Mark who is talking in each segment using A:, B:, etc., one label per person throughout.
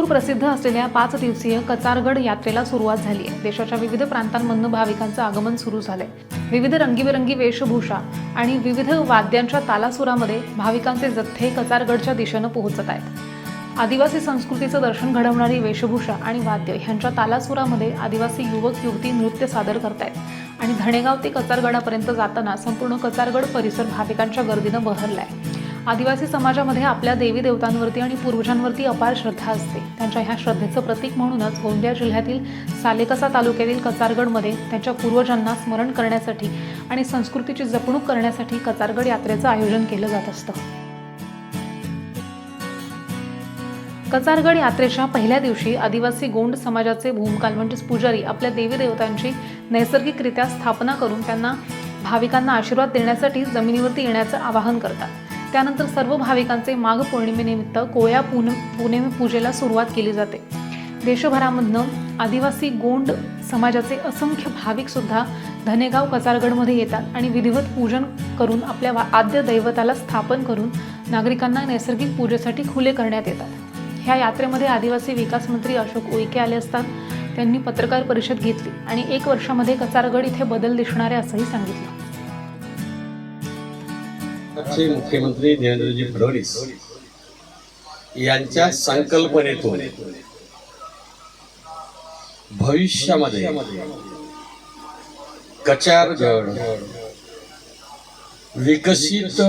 A: प्रसिद्ध असलेल्या 5 दिवसीय कचारगड यात्रेला सुरुवात झाली आहे। देशाच्या विविध प्रांतांमधून भाविकांचं आगमन सुरू झालंय। विविध रंगीबेरंगी वेशभूषा आणि विविध वाद्यांच्या तालासुरामध्ये भाविकांचे जथ्थे कचारगडच्या दिशेनं पोहोचत आहेत। आदिवासी संस्कृतीचं दर्शन घडवणारी वेशभूषा आणि वाद्य ह्यांच्या तालासुरामध्ये आदिवासी युवक युवती नृत्य सादर करतायत आणि धणेगाव ते कचारगडापर्यंत जाताना संपूर्ण कचारगड परिसर भाविकांच्या गर्दीनं बहरलाय। आदिवासी समाजामध्ये आपल्या देवी देवतांवरती आणि पूर्वजांवरती अपार श्रद्धा असते। त्यांच्या ह्या श्रद्धेचं प्रतीक म्हणूनच गोंदिया जिल्ह्यातील सालेकसा तालुक्यातील कचारगडमध्ये त्यांच्या पूर्वजांना स्मरण करण्यासाठी आणि संस्कृतीची जपणूक करण्यासाठी कचारगड यात्रेचं आयोजन केलं जात असतं। कचारगड यात्रेच्या पहिल्या दिवशी आदिवासी गोंड समाजाचे भूमकाल म्हणजेच पुजारी आपल्या देवी देवतांची नैसर्गिकरित्या स्थापना करून त्यांना भाविकांना आशीर्वाद देण्यासाठी जमिनीवरती येण्याचं आवाहन करतात। त्यानंतर सर्व भाविकांचे माघ पौर्णिमेनिमित्त कोया पूनम पूजेला सुरुवात केली जाते। देशभरामधनं आदिवासी गोंड समाजाचे असंख्य भाविक सुद्धा धनेगाव कचारगडमध्ये येतात आणि विधिवत पूजन करून आपल्या आद्य दैवताला स्थापन करून नागरिकांना नैसर्गिक पूजेसाठी खुले करण्यात येतात। ह्या यात्रेमध्ये आदिवासी विकास मंत्री अशोक उईके आले असतात। त्यांनी पत्रकार परिषद घेतली आणि 1 वर्षामध्ये कचारगड इथे बदल दिसणार आहे असंही सांगितलं।
B: मुख्यमंत्री देवेंद्रजी फडणवीस यांच्या संकल्पनेतून भविष्यामध्ये कचारगड विकसित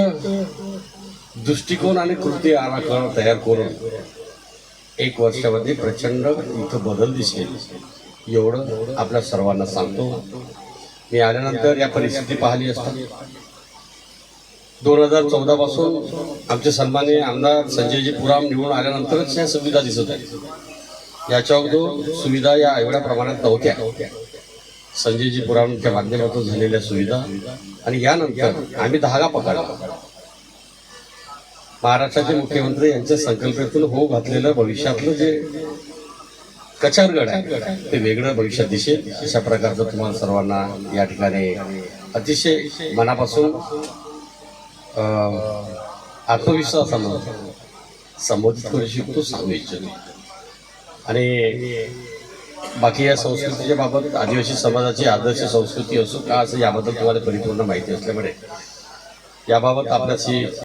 B: दृष्टिकोन आणि कृती आराखडा तयार करून 1 वर्षामध्ये प्रचंड इथं बदल दिसेल एवढं आपल्या सर्वांना सांगतो। मी आल्यानंतर या परिस्थिती पाहिली असता 2014 पासून आमचे सन्माननीय आमदार संजयजी पुराम निवडून आल्यानंतरच या सुविधा दिसत आहेत। याच्या अगोदर सुविधा या एवढ्या प्रमाणात नव्हत्या। संजयजी पुरामच्या माध्यमातून झालेल्या सुविधा आणि यानंतर आम्ही धागा पकडला। महाराष्ट्राचे मुख्यमंत्री यांच्या संकल्पनेतून हो घातलेलं भविष्यातलं जे कचारगड आहे ते वेगळं भविष्यात दिसेल अशा प्रकारचं तुम्हाला सर्वांना या ठिकाणी अतिशय मनापासून आत्मविश्वासानं संबोधित करू शकतो, सांगू इच्छितो। आणि बाकी या संस्कृतीच्या बाबत आदिवासी समाजाची आदर्श संस्कृती असो का असं याबद्दल तुम्हाला परिपूर्ण माहिती असल्यामुळे याबाबत आपल्याशी